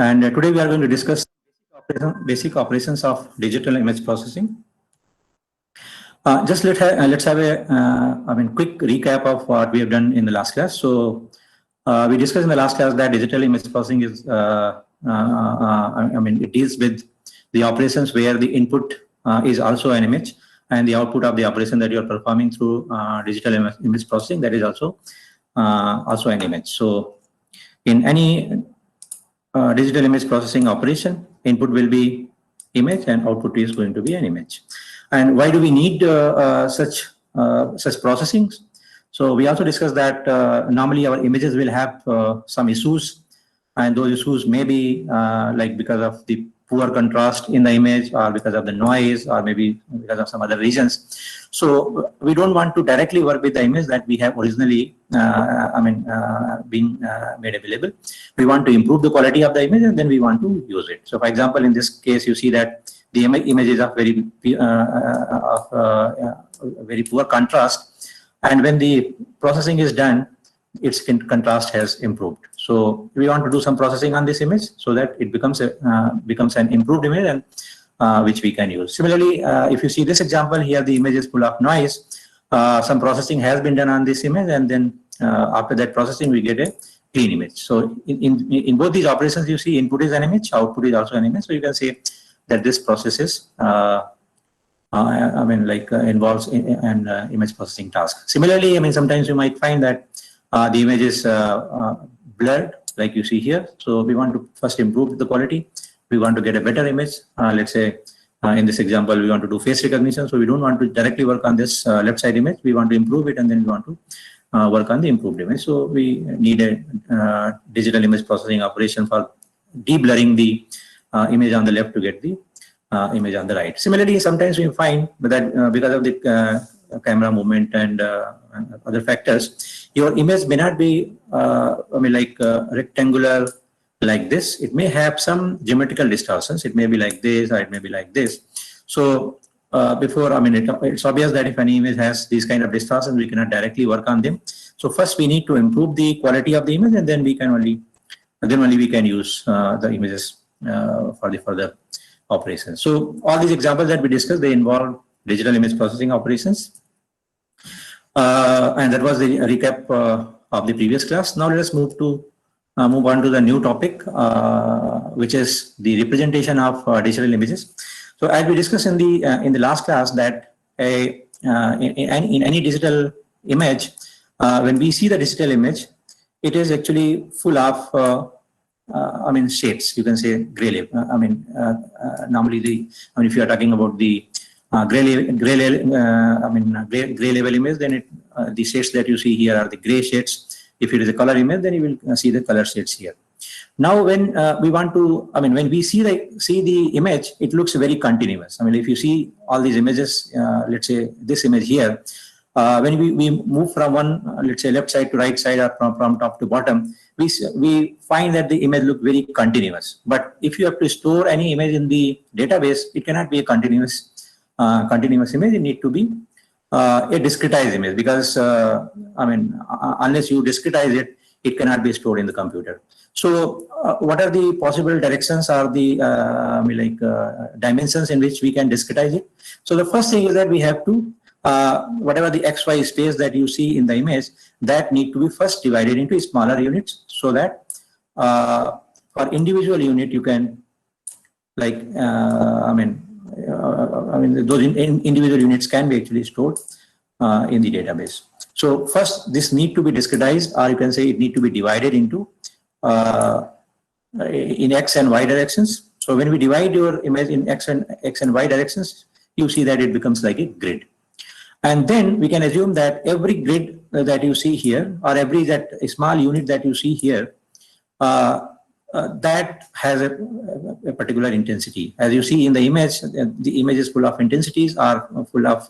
And today we are going to discuss basic operations of digital image processing. Let's have a quick recap of what we have done in the last class. So we discussed in the last class that digital image processing is it deals with the operations where the input is also an image, and the output of the operation that you are performing through digital image processing, that is also an image. So in any digital image processing operation, input will be image and output is going to be an image. And why do we need such processing? So we also discussed that normally our images will have some issues, and those issues may be like because of the poor contrast in the image, or because of the noise, or maybe because of some other reasons. So we don't want to directly work with the image that we have originally been made available. We want to improve the quality of the image, and then we want to use it. So for example, in this case, you see that the images are very poor contrast, and when the processing is done, its contrast has improved. So we want to do some processing on this image so that it becomes an improved image, and which we can use. Similarly, if you see this example here, the image is full of noise. Some processing has been done on this image, and then after that processing, we get a clean image. So in both these operations, you see input is an image, output is also an image. So you can say that this process is involves an image processing task. Similarly, sometimes you might find that the image is blurred, like you see here. So we want to first improve the quality. We want to get a better image. Let's say in this example, we want to do face recognition. So we don't want to directly work on this left side image. We want to improve it, and then we want to work on the improved image. So we need a digital image processing operation for de-blurring the image on the left to get the image on the right. Similarly, sometimes we find that because of the camera movement and other factors, your image may not be rectangular like this. It may have some geometrical distortions. It may be like this, or it may be like this. So it's obvious that if any image has these kind of distortions, we cannot directly work on them. So first we need to improve the quality of the image, and then we can only we can use the images for the further operations. So all these examples that we discussed, they involve digital image processing operations. And that was the recap of the previous class. Now let us move on to the new topic, which is the representation of digital images. So as we discussed in the last class, that in any digital image, when we see the digital image, it is actually full of shades. You can say gray level. Normally if you are talking about the gray level image, then the shades that you see here are the gray shades. If it is a color image, then you will see the color shades here. Now, when we want to, when we see the image, it looks very continuous. If you see all these images, let's say this image here, when we move from one, let's say left side to right side, or from top to bottom, we find that the image look very continuous. But if you have to store any image in the database, it cannot be a continuous image. It need to be a discretized image, because unless you discretize it, it cannot be stored in the computer. So what are the possible directions, or the dimensions in which we can discretize it? So the first thing is that we have to whatever the XY space that you see in the image, that need to be first divided into smaller units, so that for individual unit you can those individual units can be actually stored in the database. So first, this need to be discretized, or you can say it need to be divided into in X and Y directions. So when we divide your image in X and Y directions, you see that it becomes like a grid. And then we can assume that every grid that you see here, or every a small unit that you see here, that has a particular intensity. As you see in the image, the image is full of intensities, or full of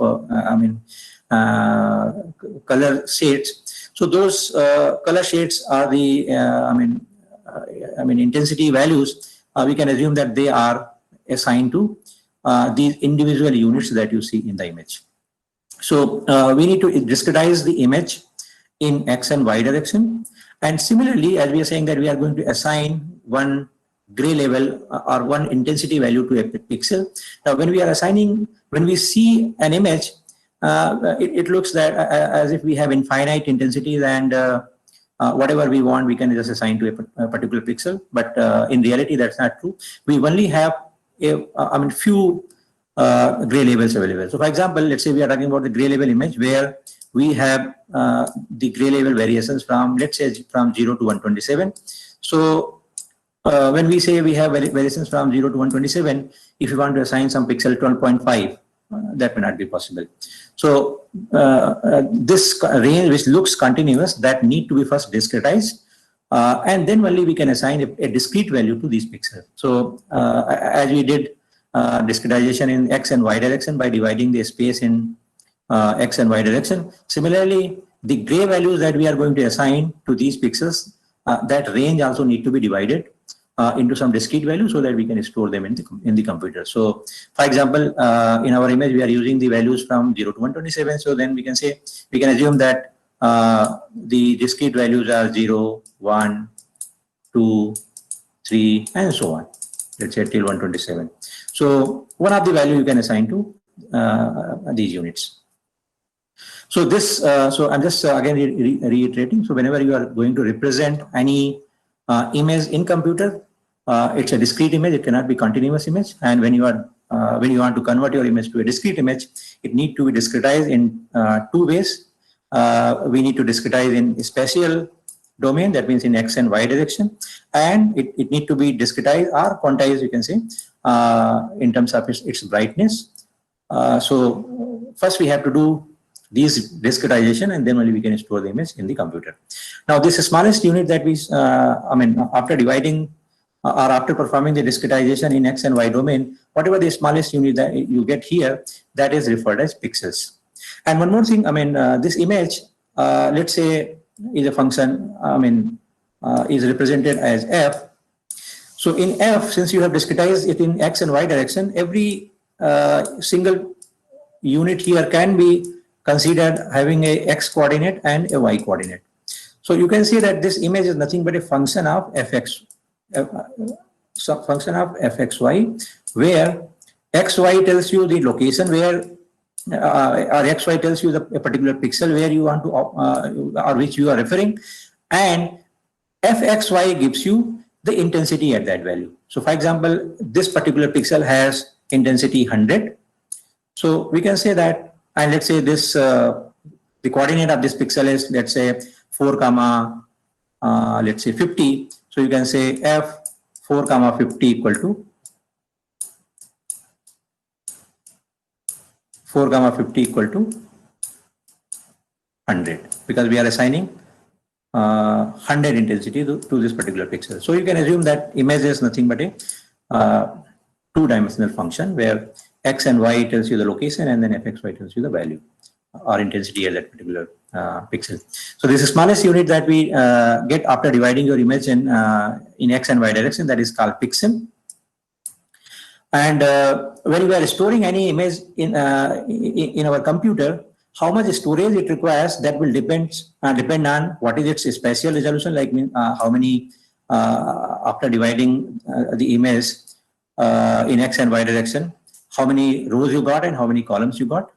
color shades. So those color shades are the intensity values. We can assume that they are assigned to these individual units that you see in the image. So we need to discretize the image in X and Y direction. And similarly, as we are saying that we are going to assign one gray level or one intensity value to a pixel. Now, when we see an image, it looks that as if we have infinite intensities, and whatever we want, we can just assign to a particular pixel. But in reality, that's not true. We only have few gray labels available. So, for example, let's say we are talking about the gray label image, where we have the gray label variations from, let's say, from 0 to 127. So when we say we have variations from 0 to 127, if you want to assign some pixel 12.5, that may not be possible. So this range, which looks continuous, that need to be first discretized, and then only we can assign a discrete value to these pixels. So as we did discretization in X and Y direction by dividing the space in X and Y direction. Similarly, the gray values that we are going to assign to these pixels, that range also need to be divided into some discrete value so that we can store them in the computer. So, for example, in our image, we are using the values from 0 to 127. So then we can assume that the discrete values are 0, 1, 2, 3, and so on. Let's say till 127. So one of the value you can assign to these units. So this, so I'm just again reiterating. So whenever you are going to represent any image in computer, it's a discrete image. It cannot be continuous image. And when you want to convert your image to a discrete image, it need to be discretized in two ways. We need to discretize in spatial domain, that means in X and Y direction, and it need to be discretized or quantized, you can say, in terms of its brightness. So first we have to do these discretization, and then only we can store the image in the computer. Now, this smallest unit that we, after dividing or after performing the discretization in X and Y domain, whatever the smallest unit that you get here, that is referred as pixels. And one more thing, this image, let's say, is a function, is represented as f. So in f, since you have discretized it in X and Y direction, every single unit here can be considered having a X coordinate and a Y coordinate. So you can see that this image is nothing but a function of fx, function of fxy, where xy tells you the location where, or xy tells you a particular pixel where you want to, or which you are referring, and fxy gives you the intensity at that value. So for example, this particular pixel has intensity 100. So we can say that, and let's say this, the coordinate of this pixel is, let's say, 4, let's say 50. So you can say f 4, 50 equal to 4, 50 equal to 100, because we are assigning 100 intensity to this particular pixel. So you can assume that image is nothing but a two-dimensional function where X and Y tells you the location, and then fxy tells you the value or intensity at that particular pixel. So this is the smallest unit that we get after dividing your image in X and Y direction, that is called pixel. And when we are storing any image in our computer, how much storage it requires, that will depend on what is its spatial resolution, like how many, after dividing the image in X and Y direction, how many rows you got and how many columns you got.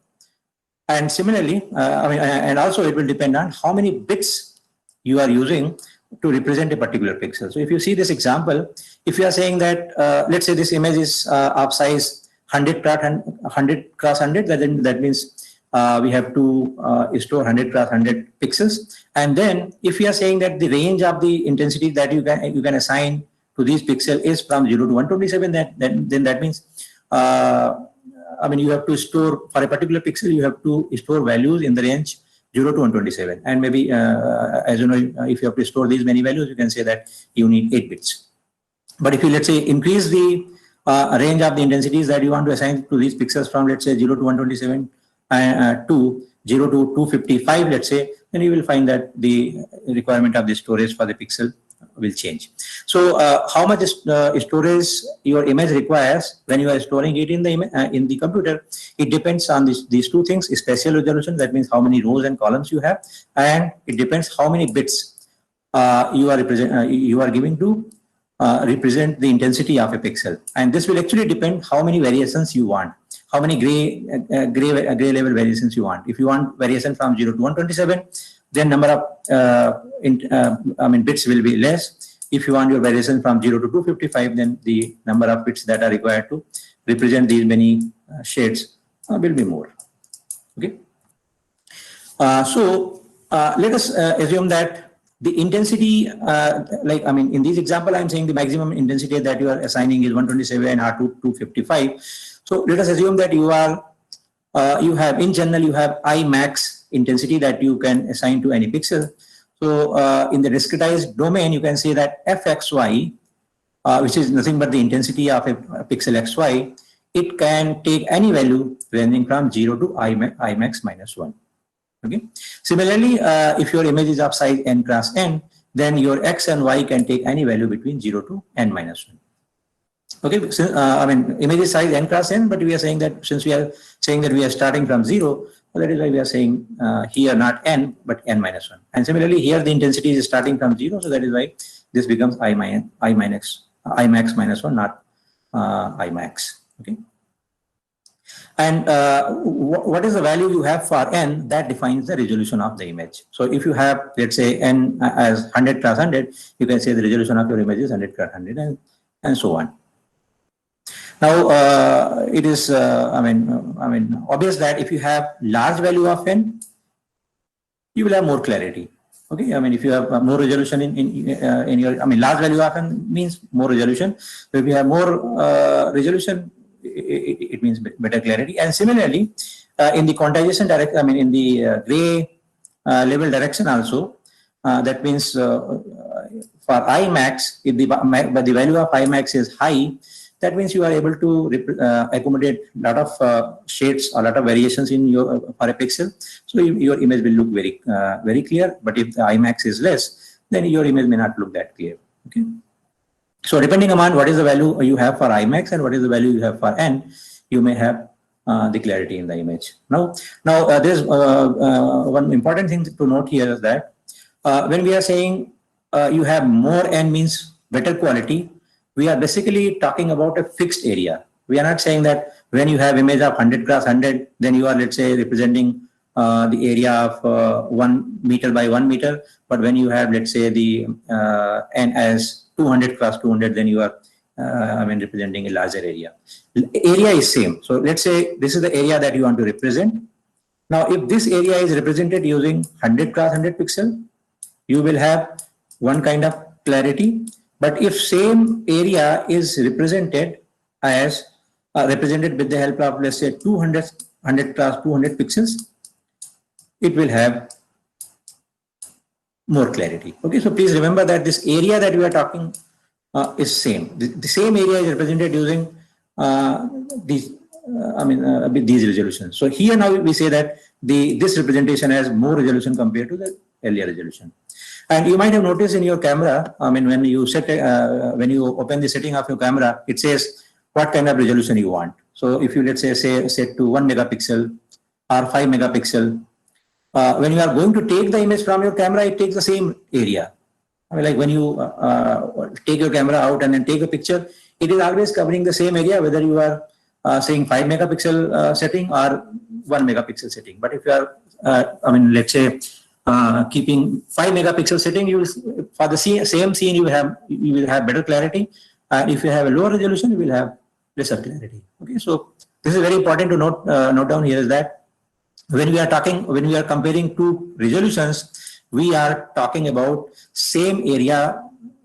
And similarly, and also it will depend on how many bits you are using to represent a particular pixel. So if you see this example, if you are saying that, let's say this image is of size 100 cross 100, that means we have to store 100 cross 100 pixels. And then if you are saying that the range of the intensity that you can assign to these pixels is from 0 to 127, then that means, you have to store, for a particular pixel, you have to store values in the range 0 to 127. And maybe, as you know, if you have to store these many values, you can say that you need 8 bits. But if you, let's say, increase the range of the intensities that you want to assign to these pixels from, let's say, 0 to 127 to 0 to 255, let's say, then you will find that the requirement of the storage for the pixel will change. So how much storage your image requires when you are storing it in the computer, it depends on these two things: spatial resolution, that means how many rows and columns you have, and it depends how many bits you are giving to represent the intensity of a pixel, and this will actually depend how many variations you want, how many gray level variations you want. If you want variation from 0 to 127, then number of bits will be less. If you want your variation from 0 to 255, then the number of bits that are required to represent these many shades will be more. Okay. So let us assume that the intensity, in this example, I'm saying the maximum intensity that you are assigning is 127 or 255. So let us assume that you have in general, you have I max intensity that you can assign to any pixel. So in the discretized domain, you can say that fxy, which is nothing but the intensity of a pixel xy, it can take any value ranging from 0 to I max minus 1. Okay. Similarly, if your image is of size n cross n, then your x and y can take any value between 0 to n minus 1. Okay. So, image is size n cross n, but we are saying that since we are saying that we are starting from 0, that is why we are saying here not n, but n minus 1. And similarly, here the intensity is starting from 0, so that is why this becomes I max minus 1, not I max. Okay. And what is the value you have for n, that defines the resolution of the image. So if you have, let's say, n as 100 cross 100, you can say the resolution of your image is 100 cross 100 and so on. Now, it is, obvious that if you have large value of n, you will have more clarity. Okay, if you have more resolution in your, large value of n means more resolution. So if you have more resolution, it means better clarity. And similarly, in the quantization direction, in the gray level direction also, that means for I max, if the value of I max is high, that means you are able to accommodate a lot of shades or a lot of variations in your for a pixel. So your image will look very clear. But if the I max is less, then your image may not look that clear. Okay. So depending upon what is the value you have for I max and what is the value you have for n, you may have the clarity in the image. Now there's one important thing to note here is that when we are saying you have more n means better quality, we are basically talking about a fixed area. We are not saying that when you have image of 100 cross 100, then you are, let's say, representing the area of 1 meter by 1 meter. But when you have, let's say, the n as 200 cross 200, then you are representing a larger area. Area is same. So let's say this is the area that you want to represent. Now, if this area is represented using 100 cross 100 pixel, you will have one kind of clarity. But if same area is represented as represented with the help of, let's say, 100 cross 200 pixels, it will have more clarity. Okay, so please remember that this area that we are talking is same. The same area is represented using these resolutions. So here now we say that this representation has more resolution compared to the earlier resolution. And you might have noticed in your camera, when you when you open the setting of your camera, it says what kind of resolution you want. So if you, let's say set to 1 megapixel or 5 megapixel, when you are going to take the image from your camera, it takes the same area. Like when you take your camera out and then take a picture, it is always covering the same area, whether you are saying 5 megapixel setting or 1 megapixel setting. But if you are, let's say, keeping 5 megapixel setting, you will, for the same scene, you will have better clarity. And if you have a lower resolution, you will have lesser clarity. Okay, so this is very important to note down here is that when we are comparing two resolutions, we are talking about same area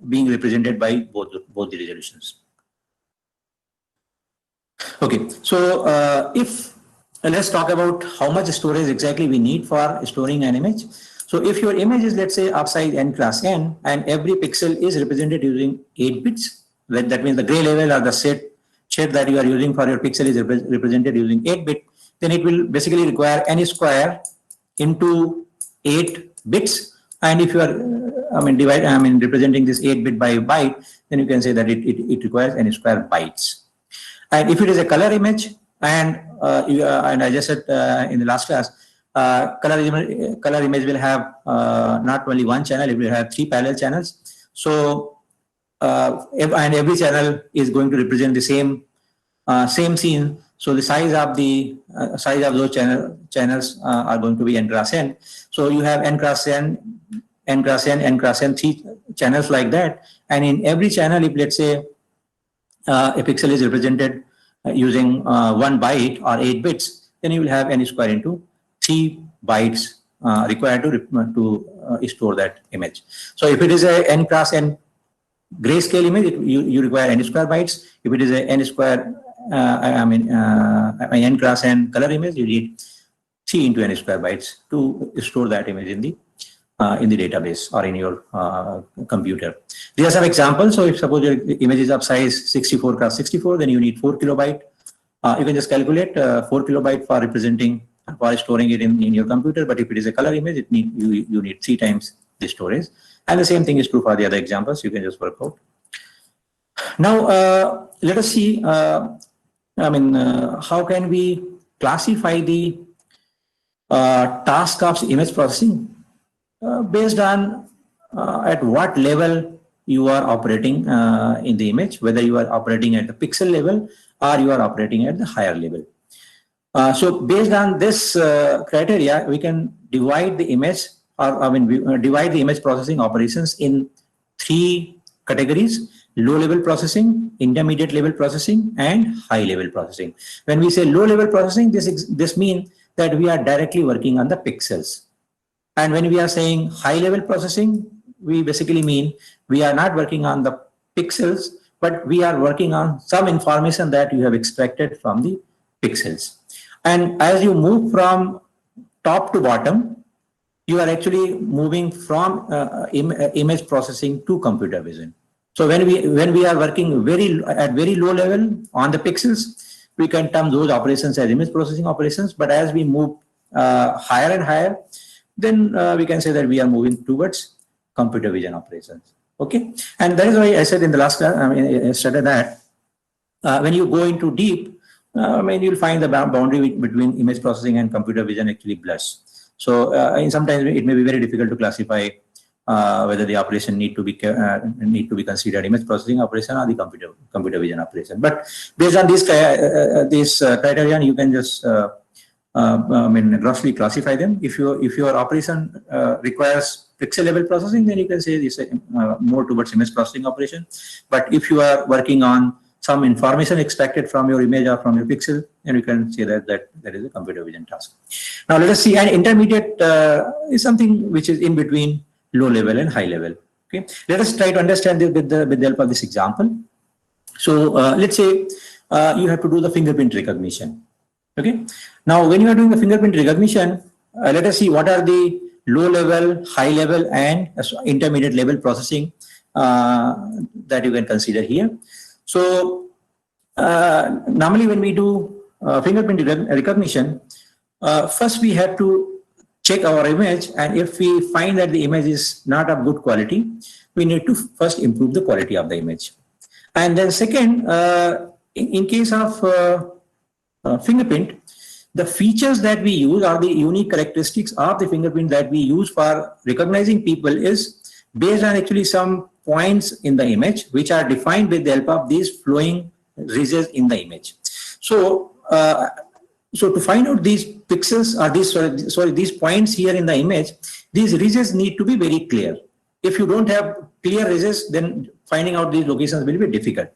being represented by both the resolutions. Okay, so let's talk about how much storage exactly we need for storing an image. So if your image is, let's say, of size n class n, and every pixel is represented using 8 bits, that means the gray level or the shade that you are using for your pixel is represented using 8 bit, then it will basically require n square into 8 bits. And if you are, representing this 8 bit by byte, then you can say that it requires n square bytes. And if it is a color image, and I just said in the last class, color image will have not only one channel, it will have 3 parallel channels. So and every channel is going to represent the same scene. So the size of those channels are going to be n cross n. So you have n cross n, n cross n, n cross n, 3 channels like that. And in every channel, if let's say a pixel is represented using 1 byte or 8 bits, then you will have n square into 3 bytes required to store that image. So if it is a n cross n grayscale image, you require n square bytes. If it is a n square, n cross n color image, you need 3 into n square bytes to store that image in the database or in your computer. These are some examples. So if suppose your image is of size 64 cross 64, then you need 4 kilobyte. You can just calculate 4 kilobyte for storing it in your computer. But if it is a color image, you need 3 times the storage. And the same thing is true for the other examples. You can just work out. Now, let us see, how can we classify the task of image processing based on at what level you are operating in the image, whether you are operating at the pixel level or you are operating at the higher level. So based on this criteria, we can divide the image, divide the image processing operations in 3 categories: low level processing, intermediate level processing, and high level processing. When we say low level processing, this means that we are directly working on the pixels. And when we are saying high level processing, we basically mean we are not working on the pixels, but we are working on some information that you have extracted from the pixels. And as you move from top to bottom, you are actually moving from image processing to computer vision. So when we are working at very low level on the pixels, we can term those operations as image processing operations. But as we move higher and higher, then we can say that we are moving towards computer vision operations. Okay, and that is why I said in the last class, I stated that when you go into deep, you'll find the boundary between image processing and computer vision actually blurs. So sometimes it may be very difficult to classify whether the operation need to be considered image processing operation or the computer vision operation. But based on this criterion, you can just roughly classify them. If your operation requires pixel level processing, then you can say this more towards image processing operation. But if you are working on some information extracted from your image or from your pixel, then you can say that is a computer vision task. Now let us see, an intermediate is something which is in between low level and high level. Okay, let us try to understand this with the help of this example. So let's say you have to do the fingerprint recognition. Okay, now when you are doing the fingerprint recognition, let us see what are the low level, high level, and intermediate level processing that you can consider here. So normally when we do fingerprint recognition, first we have to check our image, and if we find that the image is not of good quality, we need to first improve the quality of the image. And then second, in case of fingerprint, the features that we use or the unique characteristics of the fingerprint that we use for recognizing people is based on actually some points in the image which are defined with the help of these flowing ridges in the image. So so to find out these pixels or these points here in the image, these ridges need to be very clear. If you don't have clear ridges, then finding out these locations will be difficult.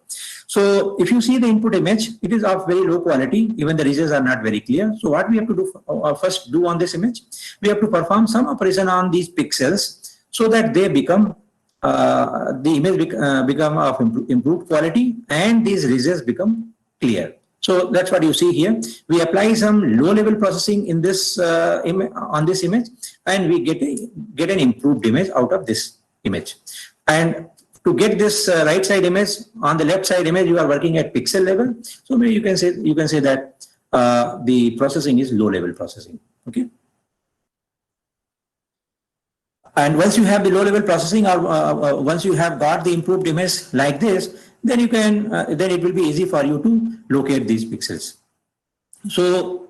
So if you see the input image, it is of very low quality, even the ridges are not very clear. So what we have to do first do on this image, we have to perform some operation on these pixels so that they become the image become of improved quality and these ridges become clear. So that's what you see here. We apply some low-level processing in this on this image, and we get an improved image out of this image. And to get this right side image, on the left side image, you are working at pixel level. So maybe you can say that the processing is low-level processing. Okay. And once you have the low-level processing, or once you have got the improved image like this, then you can then it will be easy for you to locate these pixels. So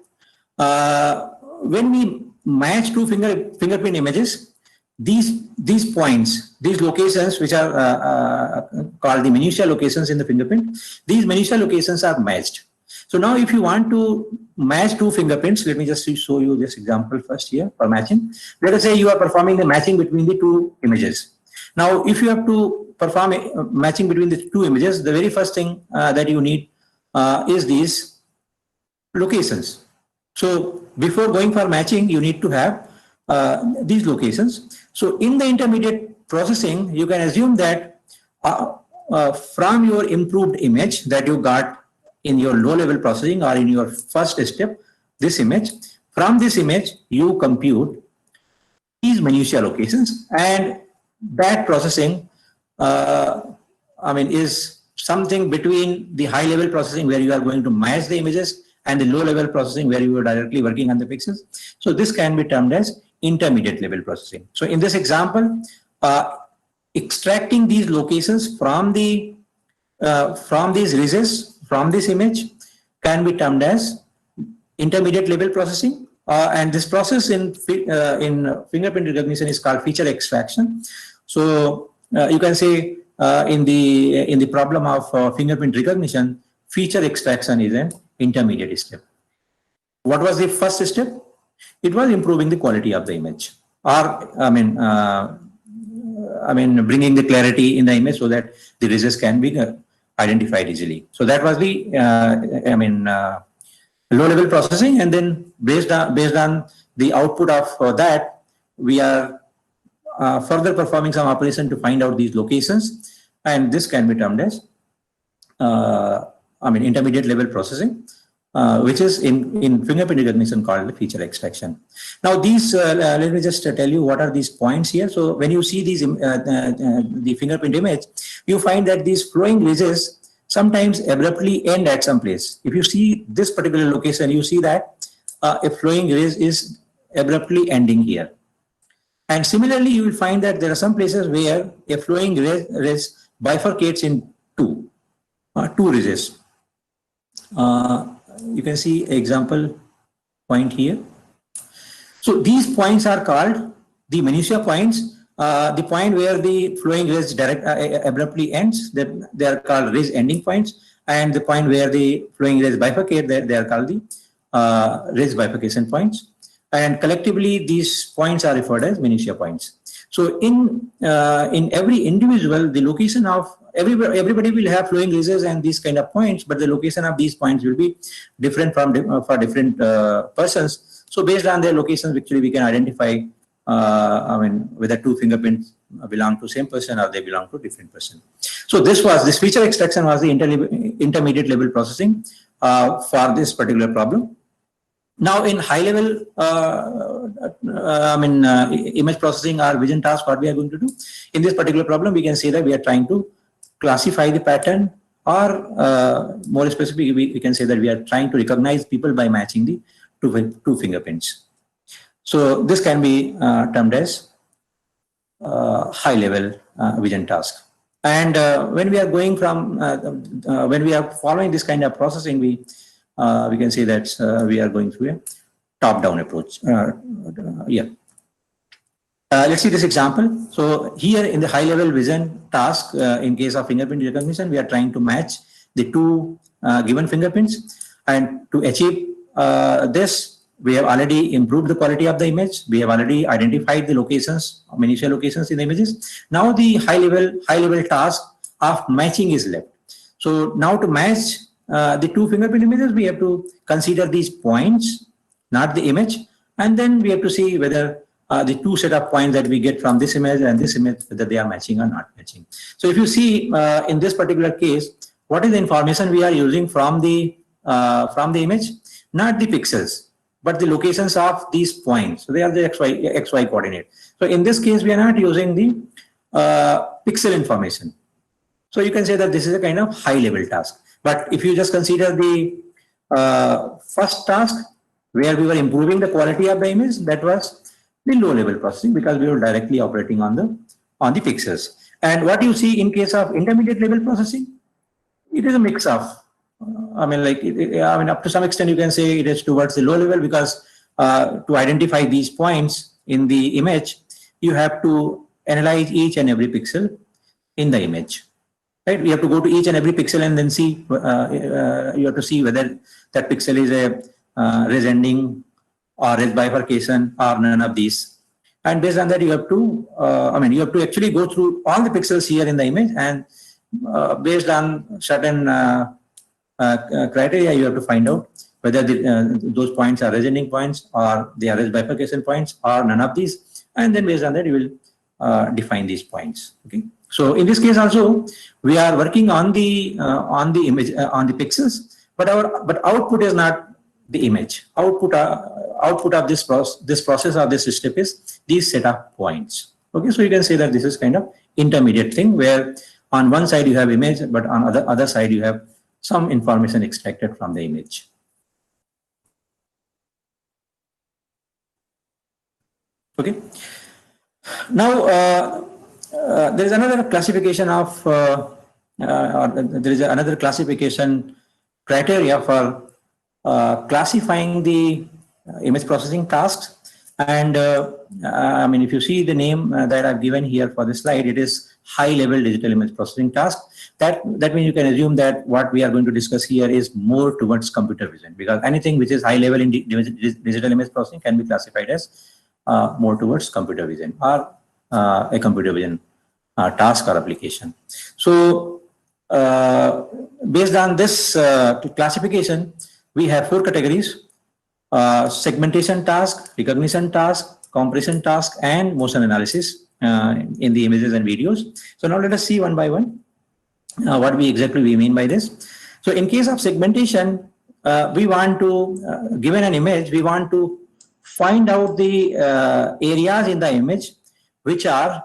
when we match two fingerprint images, these points, these locations which are called the minutia locations in the fingerprint, these minutia locations are matched. So now if you want to match two fingerprints, let me just show you this example first here for matching. Let us say you are performing the matching between the two images. Now if you have to perform a matching between the two images, the very first thing that you need is these locations. So before going for matching, you need to have these locations. So in the intermediate processing, you can assume that from your improved image that you got in your low-level processing or in your first step, this image, from this image, you compute these minutia locations, and that processing, is something between the high-level processing where you are going to match the images and the low-level processing where you are directly working on the pixels. So this can be termed as intermediate level processing. So in this example, extracting these locations from these ridges, from this image, can be termed as intermediate level processing. And this process in fingerprint recognition is called feature extraction. So you can say in the problem of fingerprint recognition, feature extraction is an intermediate step. What was the first step? It was improving the quality of the image, or bringing the clarity in the image so that the ridges can be identified easily. So that was the low-level processing, and then based on the output of that, we are further performing some operation to find out these locations, and this can be termed as intermediate level processing, which is in fingerprint recognition called the feature extraction. Now these, let me just tell you what are these points here. So when you see these the fingerprint image, you find that these flowing ridges sometimes abruptly end at some place. If you see this particular location, you see that a flowing ridge is abruptly ending here. And similarly, you will find that there are some places where a flowing ridge bifurcates in two ridges. You can see example point here. So these points are called the minutia points. The point where the flowing ridge abruptly ends, they are called ridge ending points, and the point where the flowing ridge bifurcate, they are called the ridge bifurcation points. And collectively, these points are referred as minutia points. So in every individual, the location of everybody will have flowing ridges and these kind of points, but the location of these points will be different for different persons. So based on their locations, actually we can identify whether two fingerprints belong to same person or they belong to different person. So this feature extraction was the intermediate level processing for this particular problem. Now in high level image processing or vision task, what we are going to do in this particular problem, we can say that we are trying to classify the pattern, or more specifically, we can say that we are trying to recognize people by matching the two fingerprints. So this can be termed as high level vision task. And when we are going from when we are following this kind of processing, we can say that we are going through a top-down approach. Let's see this example. So here in the high-level vision task, in case of fingerprint recognition, we are trying to match the two given fingerprints, and to achieve this, we have already improved the quality of the image. We have already identified the locations, minutia locations in the images. Now the high-level task of matching is left. So now to match the two fingerprint images, we have to consider these points, not the image, and then we have to see whether the two set of points that we get from this image and this image, whether they are matching or not matching. So if you see in this particular case, what is the information we are using from the image? Not the pixels, but the locations of these points. So they are the XY coordinate. So in this case, we are not using the pixel information. So you can say that this is a kind of high level task. But if you just consider the first task where we were improving the quality of the image, that was the low level processing, because we were directly operating on the pixels. And what you see in case of intermediate level processing, it is a mix of, up to some extent you can say it is towards the low level, because to identify these points in the image, you have to analyze each and every pixel in the image. Right? We have to go to each and every pixel and then see, you have to see whether that pixel is a res ending or res bifurcation or none of these. And based on that, you have to, you have to actually go through all the pixels here in the image, and based on certain criteria, you have to find out whether those points are res ending points or they are res bifurcation points or none of these. And then based on that, you will define these points. Okay. So in this case also, we are working on the image on the pixels, but output is not the image. Output of this process of this step is these set of points. Okay, so you can say that this is kind of intermediate thing where on one side you have image, but on other side you have some information extracted from the image. Okay. Now. There is another classification of, there is another classification criteria for classifying the image processing tasks. And if you see the name that I've given here for the slide, it is high-level digital image processing task. That means you can assume that what we are going to discuss here is more towards computer vision, because anything which is high-level in digital image processing can be classified as more towards computer vision or a computer vision task or application. So based on this classification, we have 4 categories: segmentation task, recognition task, compression task, and motion analysis in the images and videos. So now let us see one by one what we mean by this. So in case of segmentation, we want to, given an image, we want to find out the areas in the image which are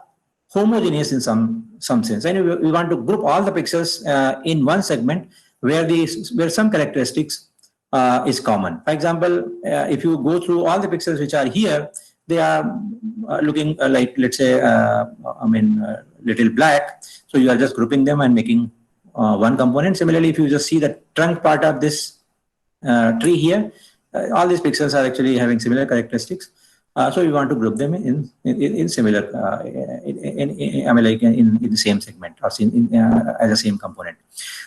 homogeneous in some sense, and we want to group all the pixels in one segment where some characteristics is common. For example, if you go through all the pixels which are here, they are looking like, let's say, little black. So you are just grouping them and making one component. Similarly, if you just see the trunk part of this tree here, all these pixels are actually having similar characteristics. So we want to group them in similar, in the same segment or as the same component.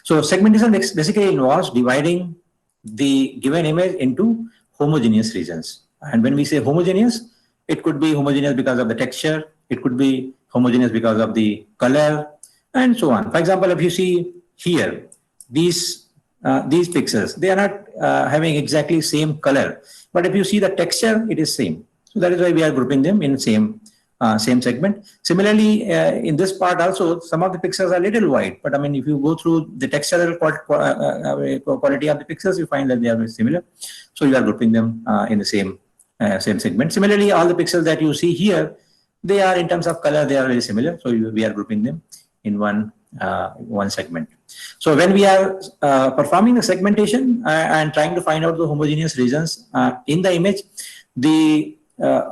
So segmentation basically involves dividing the given image into homogeneous regions. And when we say homogeneous, it could be homogeneous because of the texture, it could be homogeneous because of the color, and so on. For example, if you see here, these pixels, they are not having exactly same color, but if you see the texture, it is same. So that is why we are grouping them in same segment. Similarly, in this part also, some of the pixels are a little white, but if you go through the textural quality of the pixels, you find that they are very similar. So you are grouping them in the same segment. Similarly, all the pixels that you see here, they are in terms of color, they are very similar. So we are grouping them in one segment. So when we are performing the segmentation and trying to find out the homogeneous regions in the image,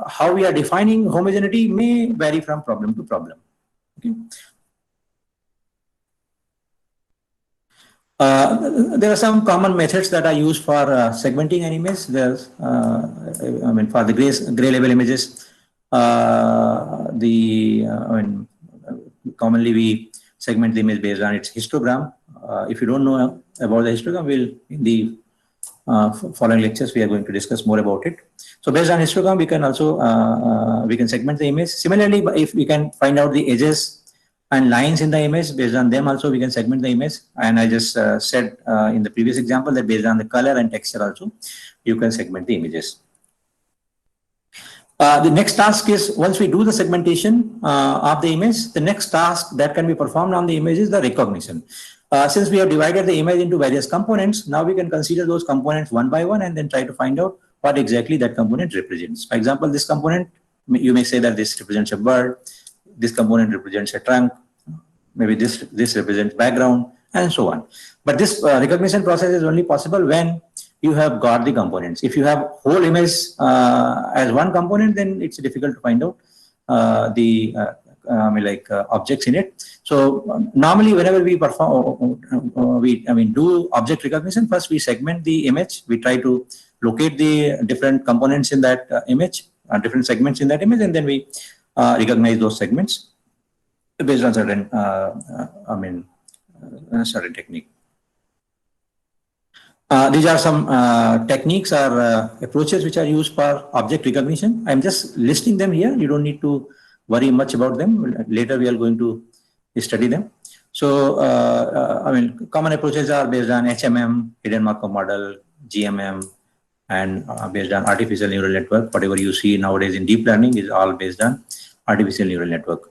how we are defining homogeneity may vary from problem to problem. Okay. There are some common methods that are used for segmenting an image. There's, for the gray level images, commonly we segment the image based on its histogram. If you don't know about the histogram, in the following lectures we are going to discuss more about it. So based on histogram, we can also we can segment the image. Similarly, if we can find out the edges and lines in the image, based on them also we can segment the image. And I just said in the previous example that based on the color and texture also you can segment the images. The next task is, once we do the segmentation of the image, the next task that can be performed on the image is the recognition. Since we have divided the image into various components, now we can consider those components one by one and then try to find out what exactly that component represents. For example, this component, you may say that this represents a bird, this component represents a trunk, maybe this represents background, and so on. But this recognition process is only possible when you have got the components. If you have whole image as one component, then it's difficult to find out objects in it. So normally, whenever we perform, do object recognition, first we segment the image. We try to locate the different components in that image, different segments in that image, and then we recognize those segments based on certain, certain technique. These are some techniques or approaches which are used for object recognition. I'm just listing them here. You don't need to worry much about them. Later we are going to study them. So, common approaches are based on HMM, hidden Markov model, GMM, and based on artificial neural network. Whatever you see nowadays in deep learning is all based on artificial neural network.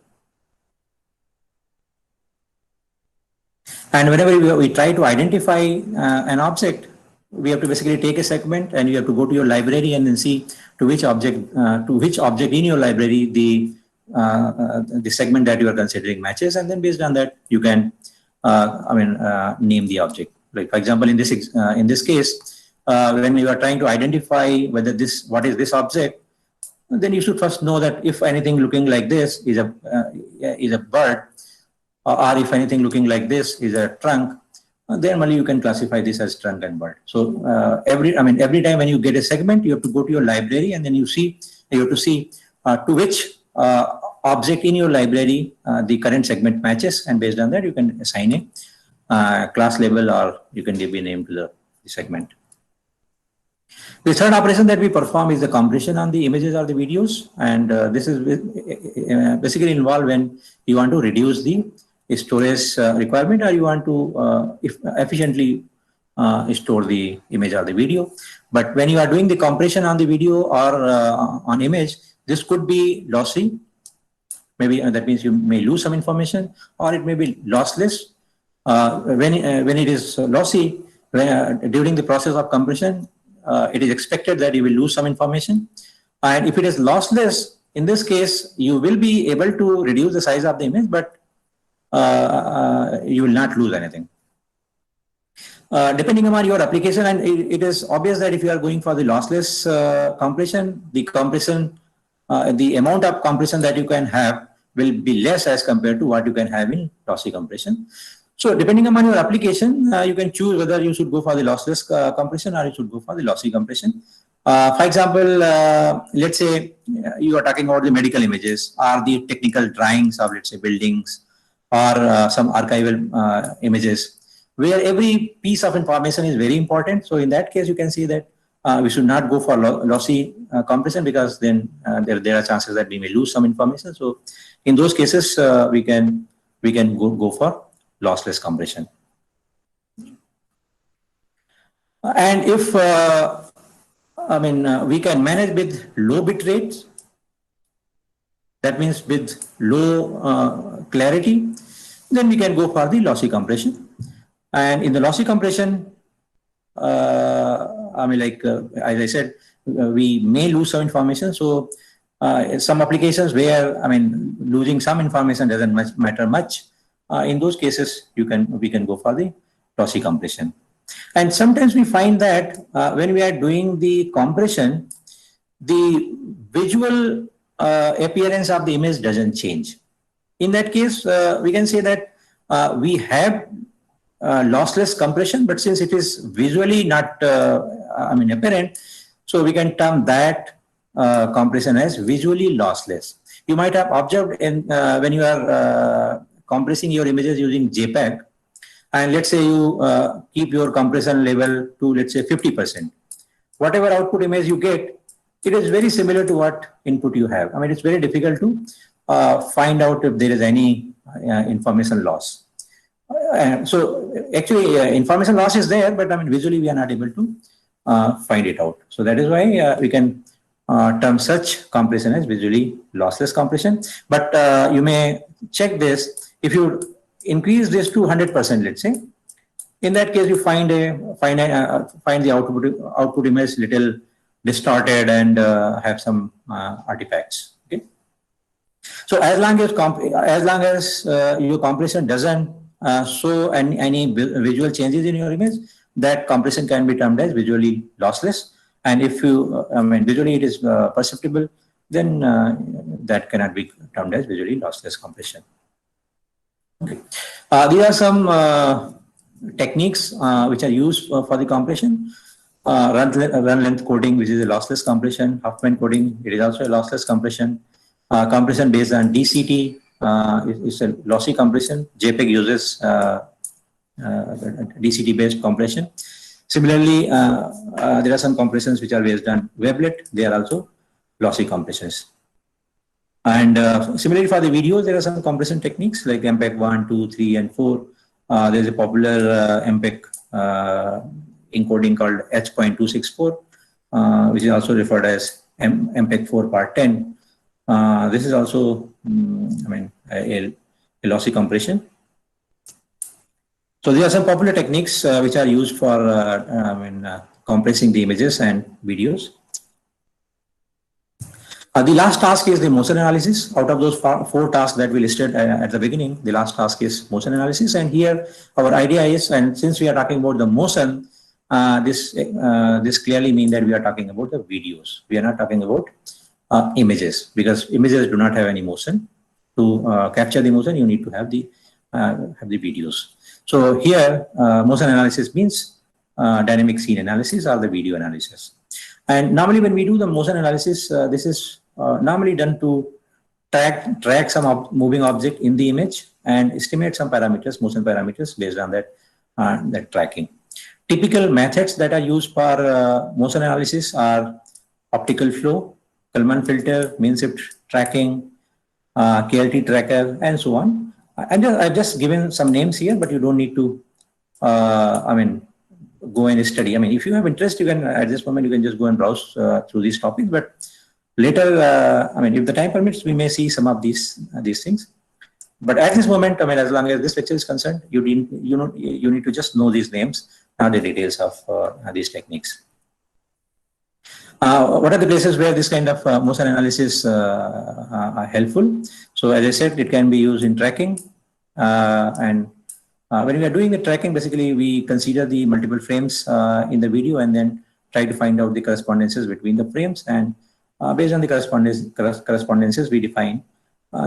And whenever we try to identify an object, we have to basically take a segment and you have to go to your library and then see to which object in your library the segment that you are considering matches, and then based on that you can name the object. Like for example, in this case, when you are trying to identify whether what is this object, then you should first know that if anything looking like this is a bird, or if anything looking like this is a trunk, then only you can classify this as trunk and bird. So every time when you get a segment, you have to go to your library and then you have to see to which object in your library the current segment matches, and based on that you can assign a class label, or you can give a name to the segment. The third operation that we perform is the compression on the images or the videos, and this is basically involved when you want to reduce the storage requirement, or you want to efficiently store the image or the video. But when you are doing the compression on the video or on image, this could be lossy. Maybe that means you may lose some information, or it may be lossless. When it is lossy, during the process of compression, it is expected that you will lose some information. And if it is lossless, in this case, you will be able to reduce the size of the image, but you will not lose anything. Depending upon your application, and it is obvious that if you are going for the lossless compression, the amount of compression that you can have will be less as compared to what you can have in lossy compression. So depending upon your application, you can choose whether you should go for the lossless compression or you should go for the lossy compression. For example, let's say you are talking about the medical images or the technical drawings of, let's say, buildings, or some archival images, where every piece of information is very important. So in that case, you can see that we should not go for lossy compression, because then there are chances that we may lose some information. So in those cases, we can go for lossless compression. And if we can manage with low bit rates, that means with low clarity, then we can go for the lossy compression. And in the lossy compression, as I said, we may lose some information. So in some applications where losing some information doesn't matter much, in those cases we can go for the lossy compression. And sometimes we find that when we are doing the compression, the visual appearance of the image doesn't change. In that case, we can say that we have lossless compression, but since it is visually not apparent, so we can term that compression as visually lossless. You might have observed when you are compressing your images using JPEG, and let's say you keep your compression level to, let's say, 50%. Whatever output image you get, it is very similar to what input you have. It's very difficult to find out if there is any information loss. So actually information loss is there, but visually we are not able to find it out. So that is why we can term such compression as visually lossless compression. But you may check this. If you increase this to 100%, let's say, in that case you find the output image little distorted and have some artifacts. Okay. So as long as your compression doesn't show any visual changes in your image, that compression can be termed as visually lossless. And if you visually it is perceptible, then that cannot be termed as visually lossless compression. Okay. These are some techniques which are used for the compression. Run length coding, which is a lossless compression. Huffman coding, it is also a lossless compression. Compression based on DCT is a lossy compression. JPEG uses DCT based compression. Similarly, there are some compressions which are based on Weblet. They are also lossy compressions. And similarly for the videos, there are some compression techniques like MPEG 1, 2, 3, and 4. There's a popular MPEG encoding called H.264, which is also referred as MPEG 4 part 10. This is also, a lossy compression. So there are some popular techniques which are used for compressing the images and videos. The last task is the motion analysis. Out of those four tasks that we listed at the beginning, the last task is motion analysis. And here our idea is, and since we are talking about the motion, this clearly means that we are talking about the videos. We are not talking about images, because images do not have any motion. To capture the motion, you need to have the videos. So here, motion analysis means dynamic scene analysis or the video analysis. And normally when we do the motion analysis, this is normally done to track some moving object in the image and estimate some parameters, motion parameters based on that tracking. Typical methods that are used for motion analysis are optical flow, Kalman filter, mean shift tracking, KLT tracker, and so on. I've just given some names here, but you don't need to, go and study. If you have interest, you can, at this moment, you can just go and browse through these topics. But later, if the time permits, we may see some of these things. But at this moment, as long as this lecture is concerned, you need to just know these names, not the details of these techniques. What are the places where this kind of motion analysis are helpful? So as I said, it can be used in tracking. When we are doing the tracking, basically we consider the multiple frames in the video and then try to find out the correspondences between the frames. And based on the correspondences, we define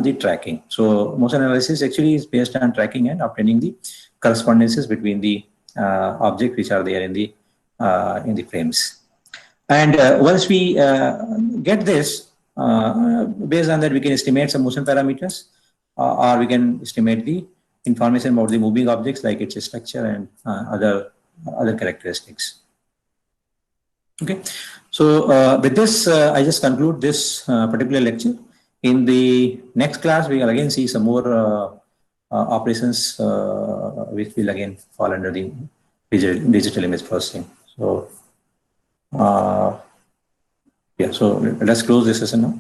the tracking. So motion analysis actually is based on tracking and obtaining the correspondences between the objects which are there in the frames. And once we get this, based on that, we can estimate some motion parameters, or we can estimate the information about the moving objects, like its structure and other characteristics. Okay, so with this, I just conclude this particular lecture. In the next class, we will again see some more operations which will again fall under the digital image processing. So, so let's close this session now.